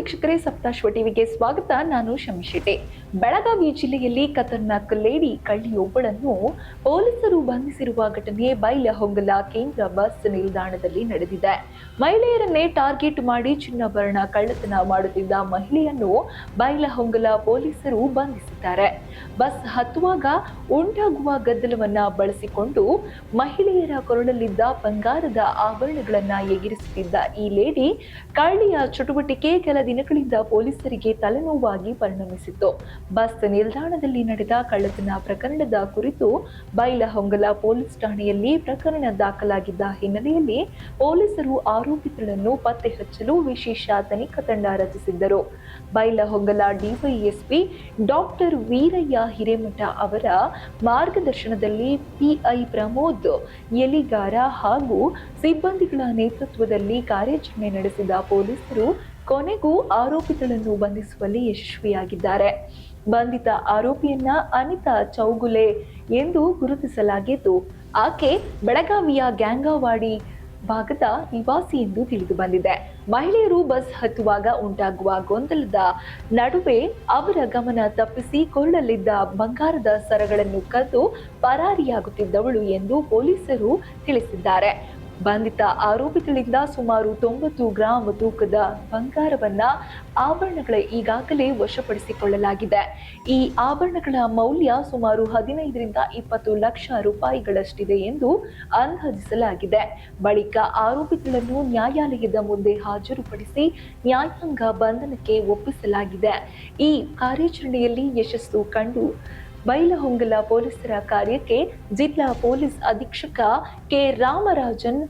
ವೀಕ್ಷಕರೇ, ಸಪ್ತಾಶ್ವ ಟಿವಿಗೆ ಸ್ವಾಗತ. ನಾನು ಶಮಿಶೆಟ್ಟಿ. ಬೆಳಗಾವಿ ಜಿಲ್ಲೆಯಲ್ಲಿ ಖತರ್ನಾಕ್ ಲೇಡಿ ಕಳ್ಳಿಯೊಬ್ಬಳನ್ನು ಪೊಲೀಸರು ಬಂಧಿಸಿರುವ ಘಟನೆ ಬೈಲಹೊಂಗಲ ಕೇಂದ್ರ ಬಸ್ ನಿಲ್ದಾಣದಲ್ಲಿ ನಡೆದಿದೆ. ಮಹಿಳೆಯರನ್ನೇ ಟಾರ್ಗೆಟ್ ಮಾಡಿ ಚಿನ್ನಾಭರಣ ಕಳ್ಳತನ ಮಾಡುತ್ತಿದ್ದ ಮಹಿಳೆಯನ್ನು ಬೈಲಹೊಂಗಲ ಪೊಲೀಸರು ಬಂಧಿಸಿದ್ದಾರೆ. ಬಸ್ ಹತ್ತುವಾಗ ಉಂಟಾಗುವ ಗದ್ದಲವನ್ನ ಬಳಸಿಕೊಂಡು ಮಹಿಳೆಯರ ಕೊರಳಲ್ಲಿದ್ದ ಬಂಗಾರದ ಆಭರಣಗಳನ್ನ ಎಗರಿಸುತ್ತಿದ್ದ ಈ ಲೇಡಿ ಕಳ್ಳಿಯ ಚಟುವಟಿಕೆ ಕೆಲ ದಿನಗಳಿಂದ ಪೊಲೀಸರಿಗೆ ತಲೆನೋವಾಗಿ ಪರಿಣಮಿಸಿತ್ತು. ಬಸ್ ನಿಲ್ದಾಣದಲ್ಲಿ ನಡೆದ ಕಳ್ಳತನ ಪ್ರಕರಣದ ಕುರಿತು ಬೈಲಹೊಂಗಲ ಪೊಲೀಸ್ ಠಾಣೆಯಲ್ಲಿ ಪ್ರಕರಣ ದಾಖಲಾಗಿದ್ದ ಹಿನ್ನೆಲೆಯಲ್ಲಿ ಪೊಲೀಸರು ಆರೋಪಿತರನ್ನು ಪತ್ತೆ ಹಚ್ಚಲು ವಿಶೇಷ ತನಿಖಾ ತಂಡ ರಚಿಸಿದ್ದರು. ಬೈಲಹೊಂಗಲ ಡಿವೈಎಸ್ಪಿ ಡಾಕ್ಟರ್ ವೀರಯ್ಯ ಹಿರೇಮಠ ಅವರ ಮಾರ್ಗದರ್ಶನದಲ್ಲಿ ಪಿಐ ಪ್ರಮೋದ್ ಯಲಿಗಾರ ಹಾಗೂ ಸಿಬ್ಬಂದಿಗಳ ನೇತೃತ್ವದಲ್ಲಿ ಕಾರ್ಯಾಚರಣೆ ನಡೆಸಿದ ಪೊಲೀಸರು ಕೊನೆಗೂ ಆರೋಪಿತರನ್ನು ಬಂಧಿಸುವಲ್ಲಿ ಯಶಸ್ವಿಯಾಗಿದ್ದಾರೆ. ಬಂಧಿತ ಆರೋಪಿಯನ್ನ ಅನಿತಾ ಚೌಗುಲೆ ಎಂದು ಗುರುತಿಸಲಾಗಿದ್ದು, ಆಕೆ ಬೆಳಗಾವಿಯ ಗ್ಯಾಂಗವಾಡಿ ಭಾಗದ ನಿವಾಸಿ ಎಂದು ತಿಳಿದು ಬಂದಿದೆ. ಮಹಿಳೆಯರು ಬಸ್ ಹತ್ತುವಾಗ ಉಂಟಾಗುವ ಗೊಂದಲದ ನಡುವೆ ಅವರ ಗಮನ ತಪ್ಪಿಸಿ ಕೊರಳಲ್ಲಿದ್ದ ಬಂಗಾರದ ಸರಗಳನ್ನು ಕದ್ದು ಪರಾರಿಯಾಗುತ್ತಿದ್ದವಳು ಎಂದು ಪೊಲೀಸರು ತಿಳಿಸಿದ್ದಾರೆ. ಬಂಧಿತ ಆರೋಪಿಗಳಿಂದ ಸುಮಾರು 90 ಗ್ರಾಂ ತೂಕದ ಬಂಗಾರವನ್ನ ಆಭರಣಗಳ ಈಗಾಗಲೇ ವಶಪಡಿಸಿಕೊಳ್ಳಲಾಗಿದೆ. ಈ ಆಭರಣಗಳ ಮೌಲ್ಯ ಸುಮಾರು 15ರಿಂದ 20 ಲಕ್ಷ ರೂಪಾಯಿಗಳಷ್ಟಿದೆ ಎಂದು ಅಂದಾಜಿಸಲಾಗಿದೆ. ಬಳಿಕ ಆರೋಪಿಗಳನ್ನು ನ್ಯಾಯಾಲಯದ ಮುಂದೆ ಹಾಜರುಪಡಿಸಿ ನ್ಯಾಯಾಂಗ ಬಂಧನಕ್ಕೆ ಒಪ್ಪಿಸಲಾಗಿದೆ. ಈ ಕಾರ್ಯಾಚರಣೆಯಲ್ಲಿ ಯಶಸ್ಸು ಕಂಡು ಬೈಲಹೊಂಗಲ ಪೊಲೀಸರ ಕಾರ್ಯಕ್ಕೆ ಜಿಲ್ಲಾ ಪೊಲೀಸ್ ಅಧೀಕ್ಷಕ ಕೆ ರಾಮರಾಜನ್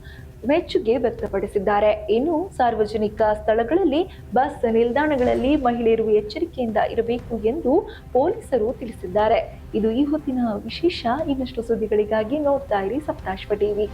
ಮೆಚ್ಚುಗೆ ವ್ಯಕ್ತಪಡಿಸಿದ್ದಾರೆ. ಇನ್ನು ಸಾರ್ವಜನಿಕ ಸ್ಥಳಗಳಲ್ಲಿ, ಬಸ್ ನಿಲ್ದಾಣಗಳಲ್ಲಿ ಮಹಿಳೆಯರು ಎಚ್ಚರಿಕೆಯಿಂದ ಇರಬೇಕು ಎಂದು ಪೊಲೀಸರು ತಿಳಿಸಿದ್ದಾರೆ. ಇದು ಈ ಹೊತ್ತಿನ ವಿಶೇಷ. ಇನ್ನಷ್ಟು ಸುದ್ದಿಗಳಿಗಾಗಿ ನೋಡ್ತಾ ಇರಿ ಸಪ್ತಾಶ್ವ ಟಿವಿ.